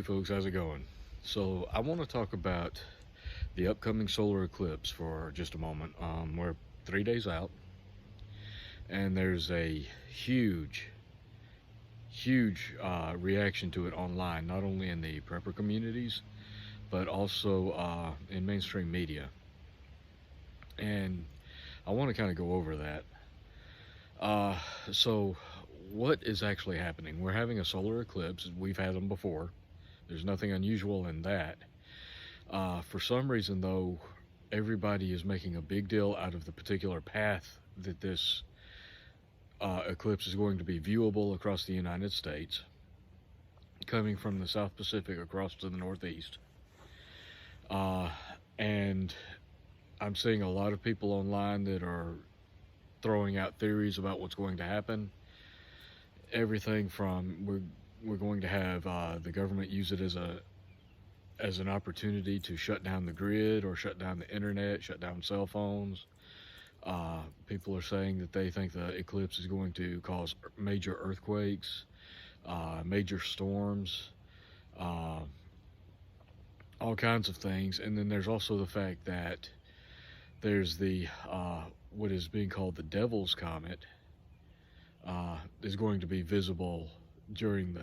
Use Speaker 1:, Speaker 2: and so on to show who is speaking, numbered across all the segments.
Speaker 1: Hey folks, how's it going? So I want to talk about the upcoming solar eclipse for just a moment. We're 3 days out, and there's a huge reaction to it online, not only in the prepper communities, but also in mainstream media. And I want to kind of go over that. So what is actually happening? We're having a solar eclipse. We've had them before. There's nothing unusual in that. For some reason, though, everybody is making a big deal out of the particular path that this eclipse is going to be viewable across the United States, coming from the South Pacific across to the Northeast. And I'm seeing a lot of people online that are throwing out theories about what's going to happen. Everything from we're going to have the government use it as an opportunity to shut down the grid or shut down the internet, shut down cell phones. People are saying that they think the eclipse is going to cause major earthquakes, major storms, all kinds of things. And then there's also the fact that there's the what is being called the Devil's Comet is going to be visible during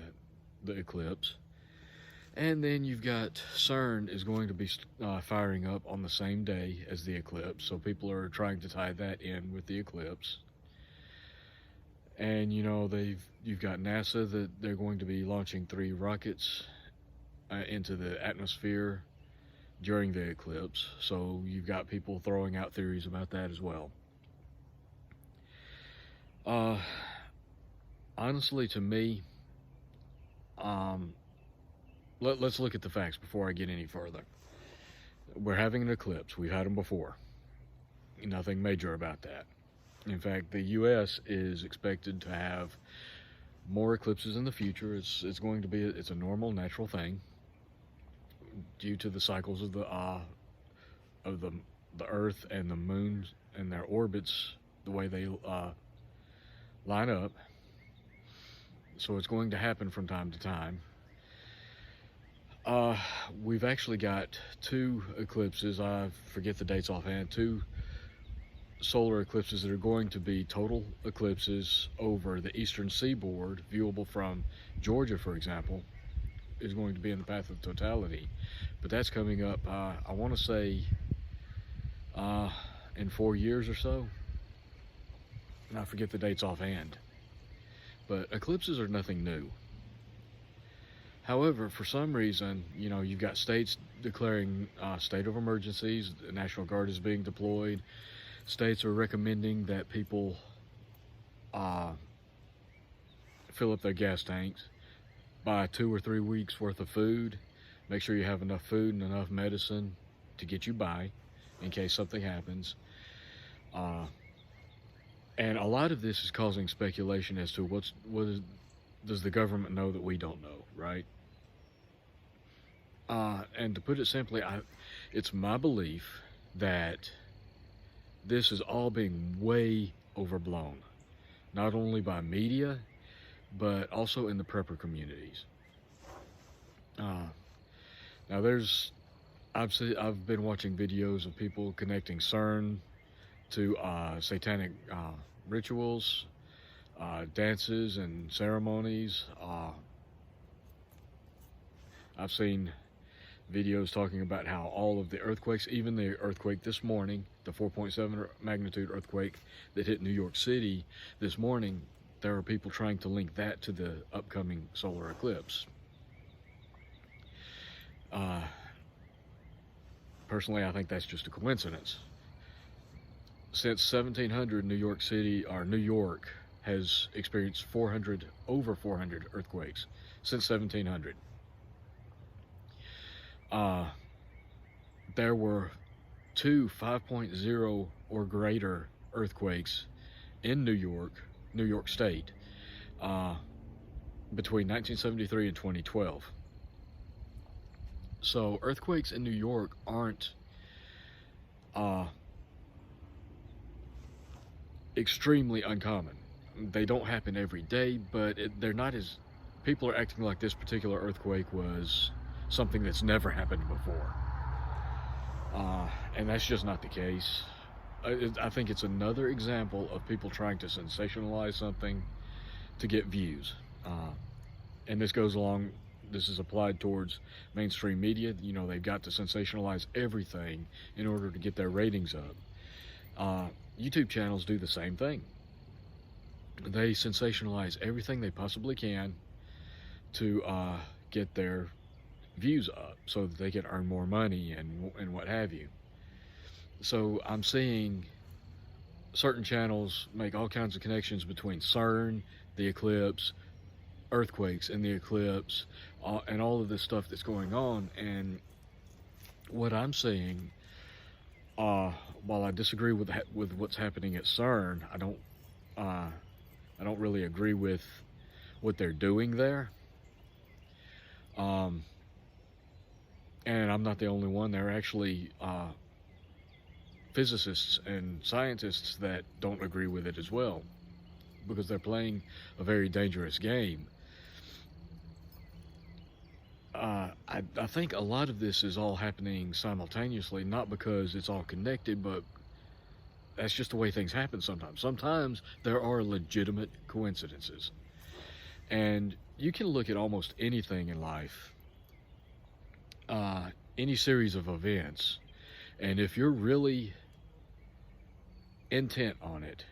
Speaker 1: the eclipse. And then you've got CERN is going to be firing up on the same day as the eclipse, so people are trying to tie that in with the eclipse. And you know, you've got NASA that they're going to be launching 3 rockets into the atmosphere during the eclipse, so you've got people throwing out theories about that as well. Honestly, to me, let's look at the facts before I get any further. We're having an eclipse. We've had them before. Nothing major about that. In fact, the U.S. is expected to have more eclipses in the future. It's a normal, natural thing due to the cycles of the Earth and the moon and their orbits, the way they line up. So it's going to happen from time to time. We've actually got 2 eclipses, I forget the dates offhand, 2 solar eclipses that are going to be total eclipses over the eastern seaboard, viewable from Georgia, for example, is going to be in the path of totality. But that's coming up, I want to say, in 4 years or so. And I forget the dates offhand. But eclipses are nothing new. However, for some reason, you know, you've got states declaring state of emergencies. The National Guard is being deployed. States are recommending that people fill up their gas tanks, buy 2 or 3 weeks worth of food, make sure you have enough food and enough medicine to get you by in case something happens. And a lot of this is causing speculation as to does the government know that we don't know, right? And to put it simply, it's my belief that this is all being way overblown, not only by media, but also in the prepper communities. Now I've been watching videos of people connecting CERN to satanic rituals, dances and ceremonies. I've seen videos talking about how all of the earthquakes, even the earthquake this morning, the 4.7 magnitude earthquake that hit New York City this morning, there are people trying to link that to the upcoming solar eclipse. Personally, I think that's just a coincidence. Since 1700, New York has experienced over 400 earthquakes since 1700. There were 2 5.0 or greater earthquakes in New York State, between 1973 and 2012. So earthquakes in New York aren't extremely uncommon. They don't happen every day, but they're not as people are acting like this particular earthquake was something that's never happened before. And that's just not the case. I think it's another example of people trying to sensationalize something to get views. And this is applied towards mainstream media. You know, they've got to sensationalize everything in order to get their ratings up. YouTube channels do the same thing. They sensationalize everything they possibly can to get their views up so that they can earn more money and what have you. So I'm seeing certain channels make all kinds of connections between CERN, the eclipse, earthquakes and the eclipse, and all of this stuff that's going on. And what I'm seeing, while I disagree with what's happening at CERN, I don't really agree with what they're doing there. And I'm not the only one. There are actually physicists and scientists that don't agree with it as well, because they're playing a very dangerous game. I think a lot of this is all happening simultaneously, not because it's all connected, but that's just the way things happen sometimes. Sometimes there are legitimate coincidences. And you can look at almost anything in life, any series of events, and if you're really intent on it,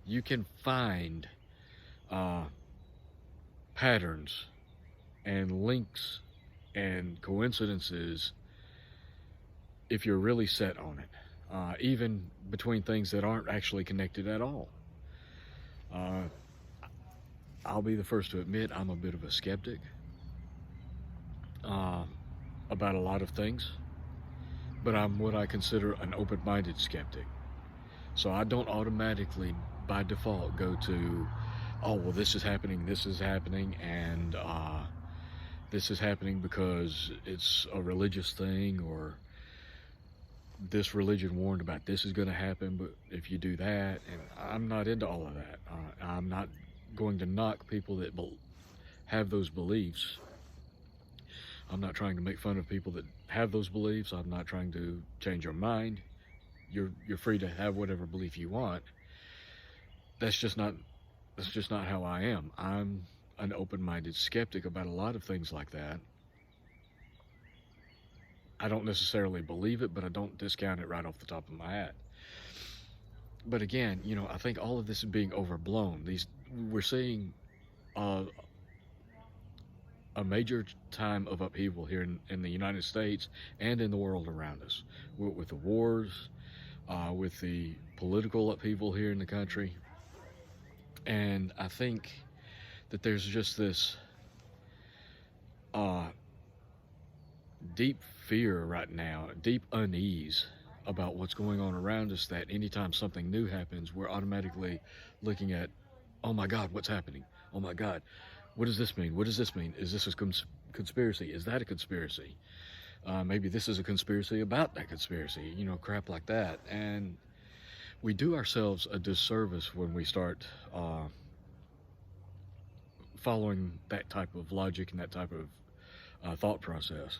Speaker 1: you can find patterns and links and coincidences if you're really set on it, even between things that aren't actually connected at all. I'll be the first to admit I'm a bit of a skeptic about a lot of things, but I'm what I consider an open-minded skeptic. So I don't automatically, by default, go to, oh, well, this is happening, and this is happening because it's a religious thing, or this religion warned about this is going to happen, but if you do that, and I'm not into all of that. I'm not going to knock people that have those beliefs. I'm not trying to make fun of people that have those beliefs. I'm not trying to change your mind. You're free to have whatever belief you want. That's just not how I am. I'm an open-minded skeptic about a lot of things like that. I don't necessarily believe it, but I don't discount it right off the top of my hat. But again, you know, I think all of this is being overblown. We're seeing a major time of upheaval here in the United States and in the world around us, with the wars, with the political upheaval here in the country. And I think that there's just this deep fear right now, deep unease about what's going on around us, that anytime something new happens, we're automatically looking at, oh my God, what's happening? Oh my God, what does this mean? What does this mean? Is this a conspiracy? Is that a conspiracy? Maybe this is a conspiracy about that conspiracy, you know, crap like that. And we do ourselves a disservice when we start following that type of logic and that type of thought process.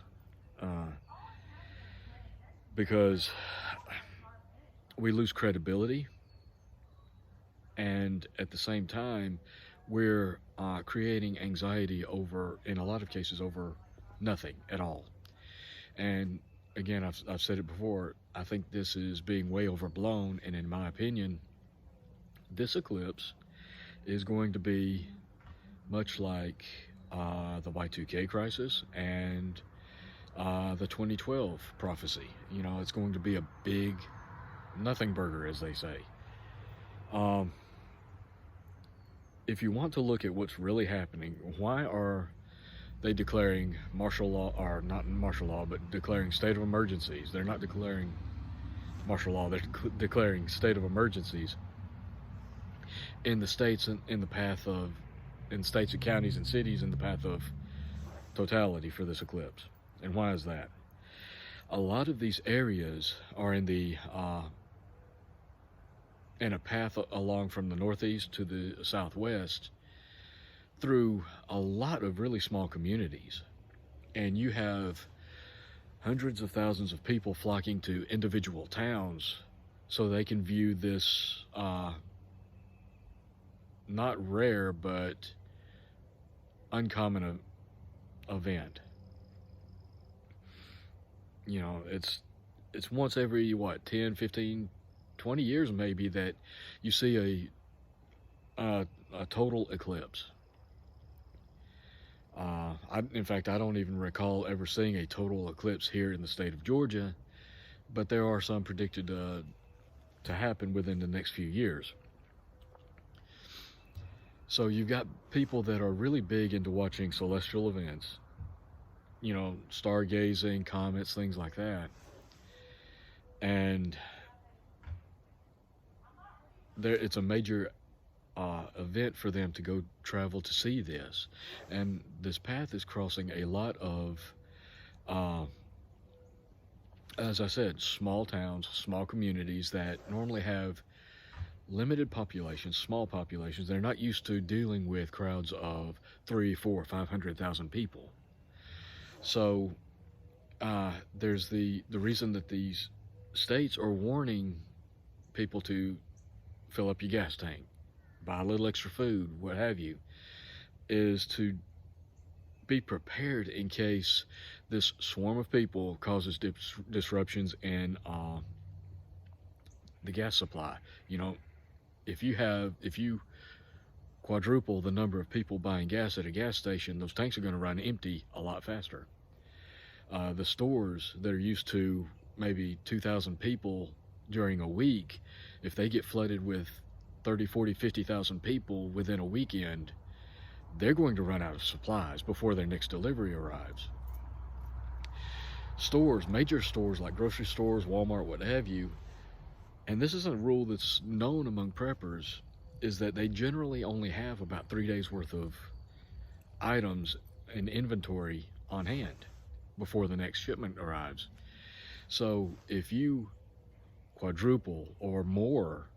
Speaker 1: Because we lose credibility, and at the same time, we're creating anxiety in a lot of cases, over nothing at all. And again, I've said it before, I think this is being way overblown, and in my opinion, this eclipse is going to be much like the Y2K crisis and the 2012 prophecy. You know, it's going to be a big nothing burger, as they say. If you want to look at what's really happening, why are they declaring martial law, or not martial law, but declaring state of emergencies? They're not declaring martial law, they're declaring state of emergencies in the states and in states and counties and cities in the path of totality for this eclipse. And why is that? A lot of these areas are in a path along from the northeast to the southwest through a lot of really small communities, and you have hundreds of thousands of people flocking to individual towns so they can view this not rare but uncommon event. You know, it's once every, what, 10, 15, 20 years maybe that you see a total eclipse. In fact, I don't even recall ever seeing a total eclipse here in the state of Georgia, but there are some predicted to happen within the next few years. So you've got people that are really big into watching celestial events, you know, stargazing, comets, things like that. And it's a major event for them to go travel to see this. And this path is crossing a lot of, as I said, small towns, small communities that normally have limited populations, small populations. They're not used to dealing with crowds of 3, 4, 500,000 people. So there's the reason that these states are warning people to fill up your gas tank, buy a little extra food, what have you, is to be prepared in case this swarm of people causes disruptions in the gas supply. You know, if you quadruple the number of people buying gas at a gas station, those tanks are going to run empty a lot faster. The stores that are used to maybe 2,000 people during a week, if they get flooded with 30, 40, 50,000 people within a weekend, they're going to run out of supplies before their next delivery arrives. Stores, major stores like grocery stores, Walmart, what have you, and this is a rule that's known among preppers, is that they generally only have about 3 days worth of items in inventory on hand before the next shipment arrives. So if you quadruple or more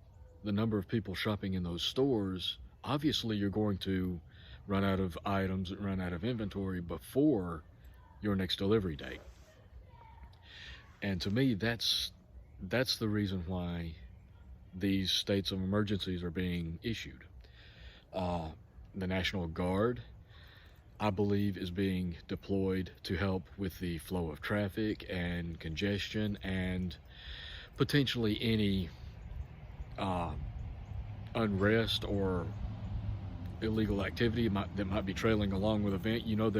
Speaker 1: the number of people shopping in those stores, obviously you're going to run out of items, run out of inventory before your next delivery date. And to me, that's the reason why these states of emergencies are being issued. The National Guard, I believe, is being deployed to help with the flow of traffic and congestion and potentially any unrest or illegal activity that might be trailing along with event. You know,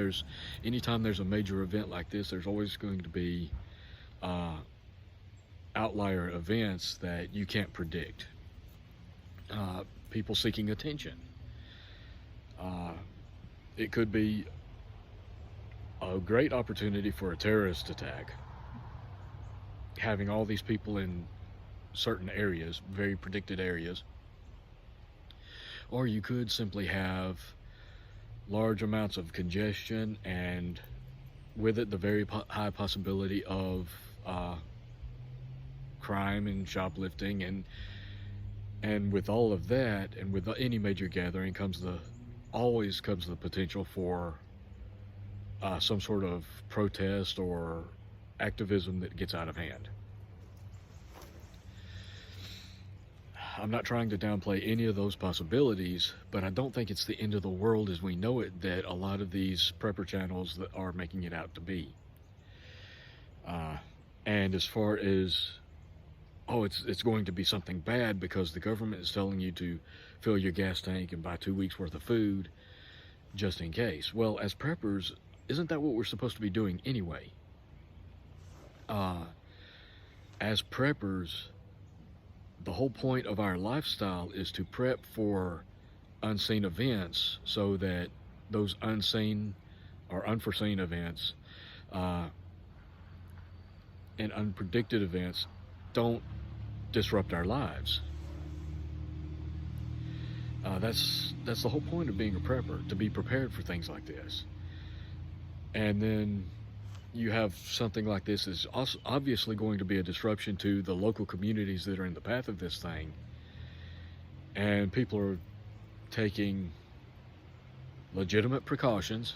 Speaker 1: anytime there's a major event like this, there's always going to be outlier events that you can't predict. People seeking attention. It could be a great opportunity for a terrorist attack. Having all these people in certain areas, very predicted areas. Or you could simply have large amounts of congestion and with it the very high possibility of crime and shoplifting, and with all of that, and with any major gathering always comes the potential for some sort of protest or activism that gets out of hand. I'm not trying to downplay any of those possibilities, but I don't think it's the end of the world as we know it that a lot of these prepper channels that are making it out to be. And as far as, it's going to be something bad because the government is telling you to fill your gas tank and buy 2 weeks worth of food just in case. Well, as preppers, isn't that what we're supposed to be doing anyway? As preppers, the whole point of our lifestyle is to prep for unseen events so that those unseen or unforeseen events and unpredicted events don't disrupt our lives. That's the whole point of being a prepper, to be prepared for things like this. And then you have something like this is obviously going to be a disruption to the local communities that are in the path of this thing. And people are taking legitimate precautions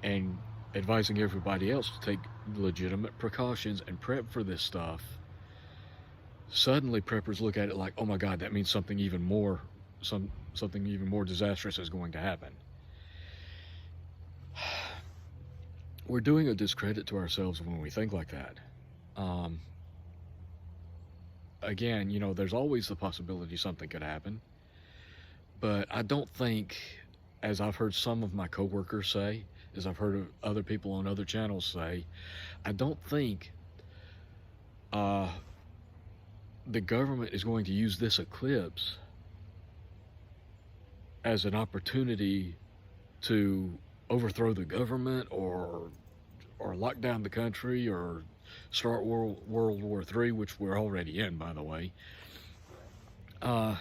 Speaker 1: and advising everybody else to take legitimate precautions and prep for this stuff, suddenly preppers look at it like, oh my God, that means something even more disastrous is going to happen. We're doing a discredit to ourselves when we think like that. Again, you know, there's always the possibility something could happen, but I don't think, as I've heard some of my coworkers say, as I've heard of other people on other channels say, I don't think the government is going to use this eclipse as an opportunity to overthrow the government or lock down the country or start World War III, which we're already in, by the way. All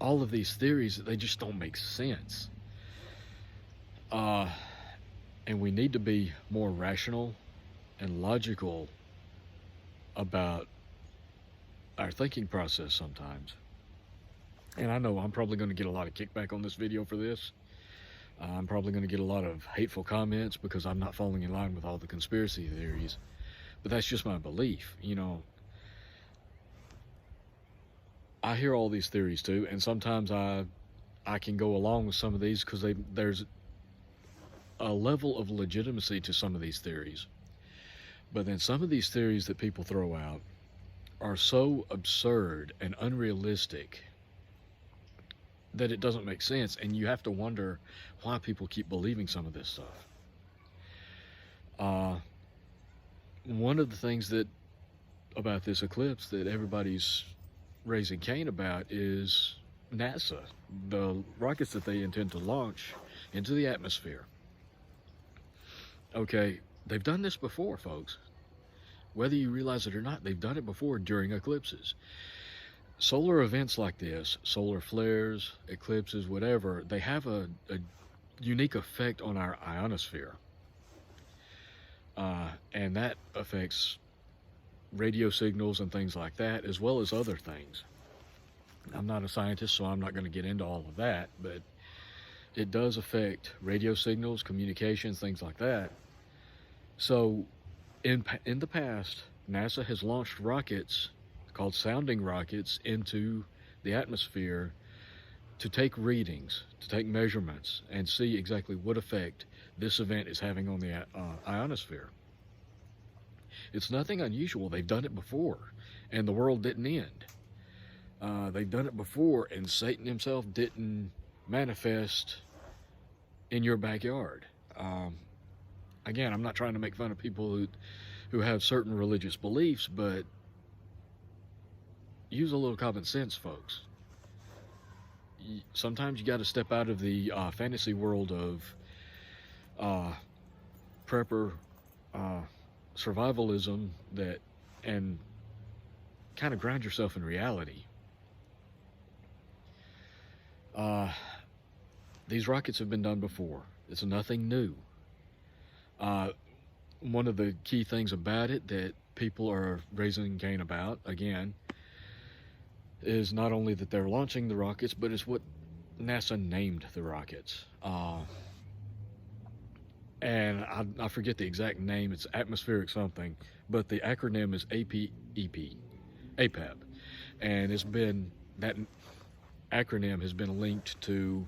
Speaker 1: of these theories, they just don't make sense. And we need to be more rational and logical about our thinking process sometimes. And I know I'm probably going to get a lot of kickback on this video for this. I'm probably going to get a lot of hateful comments because I'm not falling in line with all the conspiracy theories. But that's just my belief, you know. I hear all these theories too, and sometimes I can go along with some of these because there's a level of legitimacy to some of these theories. But then some of these theories that people throw out are so absurd and unrealistic that it doesn't make sense, and you have to wonder why people keep believing some of this stuff. One of the things about this eclipse that everybody's raising Cain about is NASA, the rockets that they intend to launch into the atmosphere. Okay, they've done this before, folks. Whether you realize it or not, they've done it before during eclipses. Solar events like this, solar flares, eclipses, whatever, they have a unique effect on our ionosphere. And that affects radio signals and things like that, as well as other things. I'm not a scientist, so I'm not going to get into all of that, but it does affect radio signals, communications, things like that. So in the past, NASA has launched rockets called sounding rockets into the atmosphere to take readings, to take measurements, and see exactly what effect this event is having on the ionosphere. It's nothing unusual. They've done it before, and the world didn't end. They've done it before, and Satan himself didn't manifest in your backyard. Again, I'm not trying to make fun of people who have certain religious beliefs, but use a little common sense, folks. Sometimes you got to step out of the fantasy world of prepper survivalism and kind of ground yourself in reality. These rockets have been done before. It's nothing new. One of the key things about it that people are raising Cain about, again, is not only that they're launching the rockets, but it's what NASA named the rockets. And I forget the exact name. It's atmospheric something, but the acronym is APEP, and that acronym has been linked to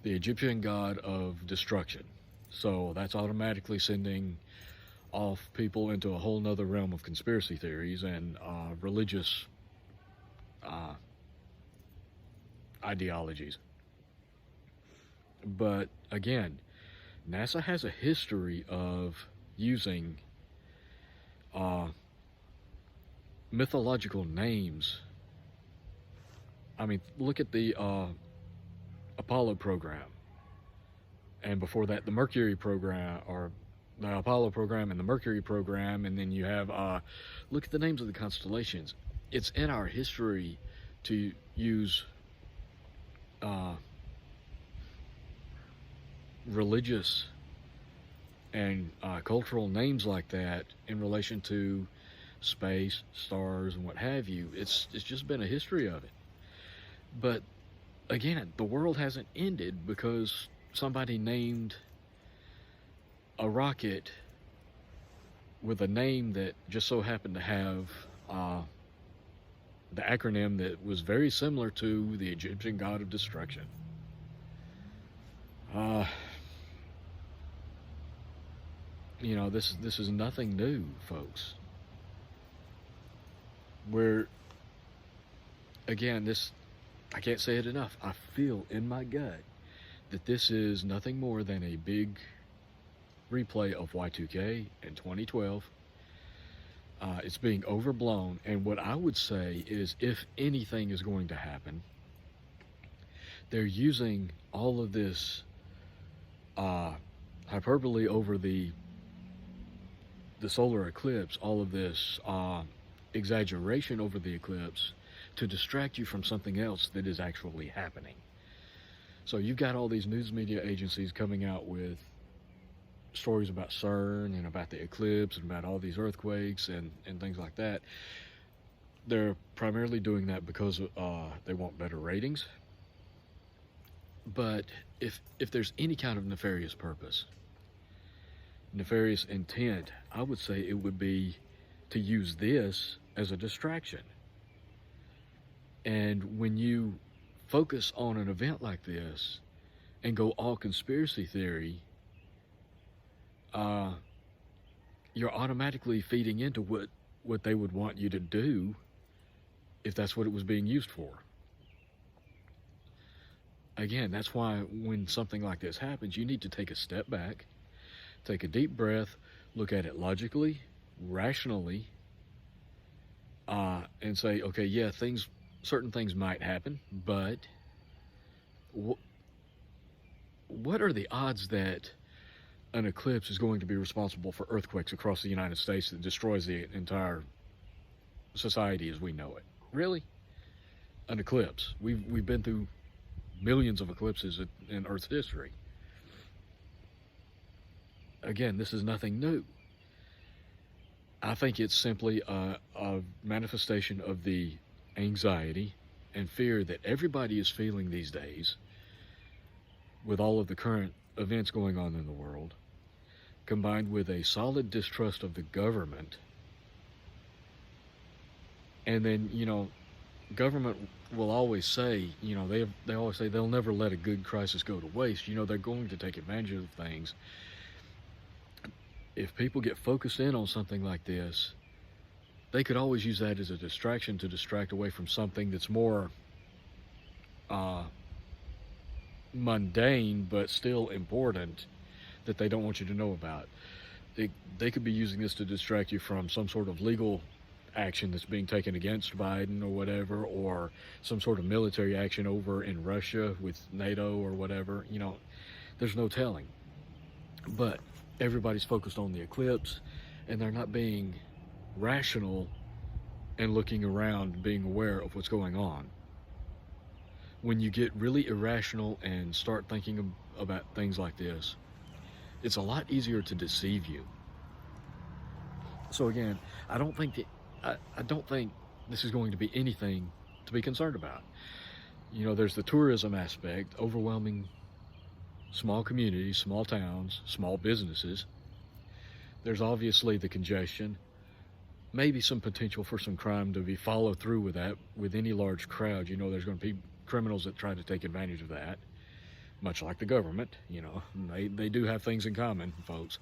Speaker 1: the Egyptian god of destruction. So that's automatically sending off people into a whole nother realm of conspiracy theories and religious ideologies. But again, NASA has a history of using mythological names. I mean, look at the Apollo program, and before that the Mercury program, or the Apollo program and the Mercury program, and then you have look at the names of the constellations. It's in our history to use religious and cultural names like that in relation to space, stars, and what have you. It's just been a history of it. But again, the world hasn't ended because somebody named a rocket with a name that just so happened to have the acronym that was very similar to the Egyptian god of destruction. You know, this is nothing new, folks. We're, again, this, I can't say it enough. I feel in my gut that this is nothing more than a big replay of Y2K in 2012. It's being overblown, and what I would say is, if anything is going to happen, they're using all of this hyperbole over the solar eclipse, all of this exaggeration over the eclipse, to distract you from something else that is actually happening. So you've got all these news media agencies coming out with stories about CERN and about the eclipse and about all these earthquakes and things like that. They're primarily doing that because they want better ratings. But if there's any kind of nefarious purpose, nefarious intent, I would say it would be to use this as a distraction. And when you focus on an event like this and go all conspiracy theory, you're automatically feeding into what they would want you to do if that's what it was being used for. Again, that's why when something like this happens, you need to take a step back, take a deep breath, look at it logically, rationally, and say, okay, yeah, certain things might happen, but what are the odds that an eclipse is going to be responsible for earthquakes across the United States that destroys the entire society as we know it? Really? An eclipse. We've been through millions of eclipses in Earth's history. Again, this is nothing new. I think it's simply a manifestation of the anxiety and fear that everybody is feeling these days with all of the current events going on in the world, combined with a solid distrust of the government. And then, you know, government will always say, you know, they always say they'll never let a good crisis go to waste. You know, they're going to take advantage of things. If people get focused in on something like this, they could always use that as a distraction to distract away from something that's more mundane but still important that they don't want you to know about. They could be using this to distract you from some sort of legal action that's being taken against Biden or whatever, or some sort of military action over in Russia with NATO or whatever. You know, there's no telling. But everybody's focused on the eclipse, and they're not being rational and looking around, being aware of what's going on. When you get really irrational and start thinking about things like this, it's a lot easier to deceive you. So again, I don't think this is going to be anything to be concerned about. You know, there's the tourism aspect, overwhelming small communities, small towns, small businesses. There's obviously the congestion, maybe some potential for some crime to be followed through with that. With any large crowd, you know, there's going to be criminals that try to take advantage of that, much like the government. You know, they do have things in common, folks.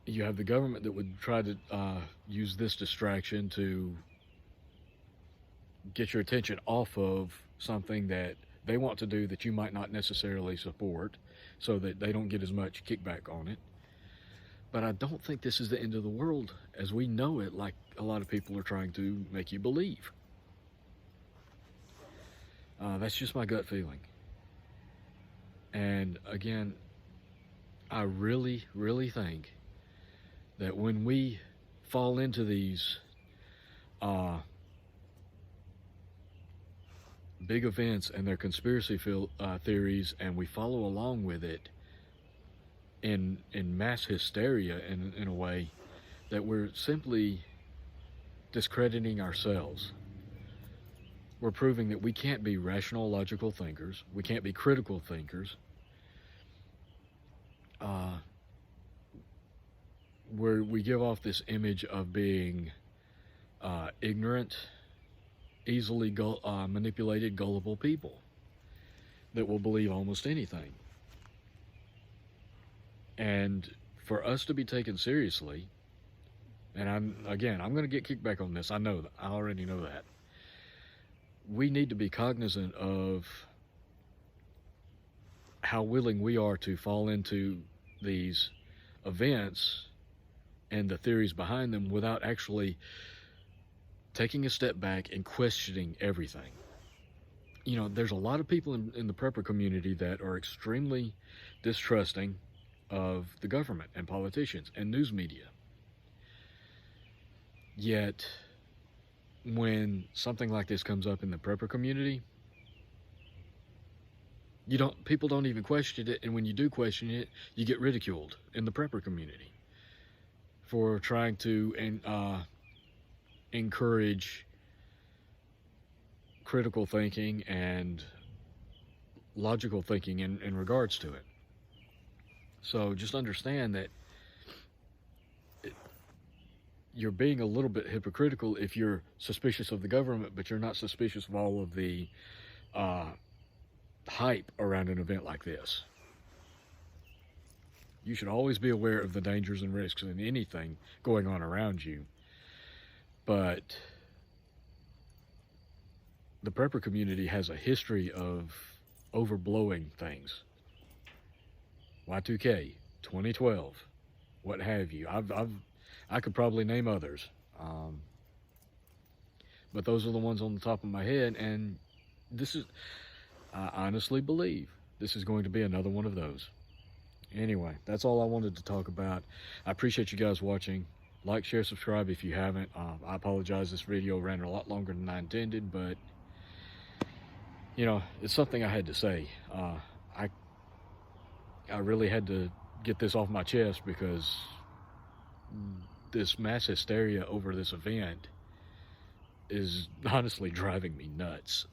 Speaker 1: You have the government that would try to use this distraction to get your attention off of something that they want to do that you might not necessarily support, so that they don't get as much kickback on it. But I don't think this is the end of the world as we know it, like a lot of people are trying to make you believe. That's just my gut feeling. And again, I really, really think that when we fall into these big events and their conspiracy theories, and we follow along with it in mass hysteria in a way, that we're simply discrediting ourselves. we're proving that we can't be rational, logical thinkers. We can't be critical thinkers. Where we give off this image of being ignorant, easily manipulated, gullible people that will believe almost anything. And for us to be taken seriously, and I'm going to get kicked back on this. I know that. I already know that. We need to be cognizant of how willing we are to fall into these events and the theories behind them without actually taking a step back and questioning everything. You know, there's a lot of people in the prepper community that are extremely distrusting of the government and politicians and news media. Yet, when something like this comes up in the prepper community, people don't even question it, and when you do question it, you get ridiculed in the prepper community for trying to encourage critical thinking and logical thinking in regards to it. So just understand that you're being a little bit hypocritical if you're suspicious of the government, but you're not suspicious of all of the hype around an event like this. You should always be aware of the dangers and risks in anything going on around you. But the prepper community has a history of overblowing things. Y2K, 2012, what have you. I could probably name others. But those are the ones on the top of my head, and I honestly believe this is going to be another one of those. Anyway, that's all I wanted to talk about. I appreciate you guys watching. Like, share, subscribe if you haven't. I apologize, this video ran a lot longer than I intended, but you know, it's something I had to say. I really had to get this off my chest because this mass hysteria over this event is honestly driving me nuts.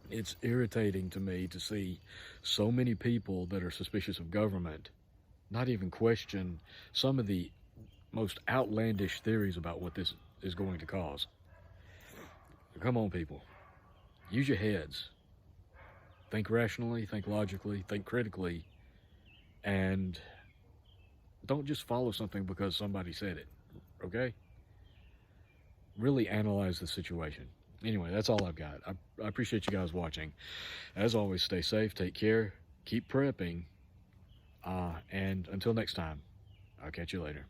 Speaker 1: It's irritating to me to see so many people that are suspicious of government not even question some of the most outlandish theories about what this is going to cause. Come on, people. Use your heads. Think rationally, think logically, think critically, and don't just follow something because somebody said it, okay? Really analyze the situation. Anyway, that's all I've got. I appreciate you guys watching. As always, stay safe, take care, keep prepping, and until next time, I'll catch you later.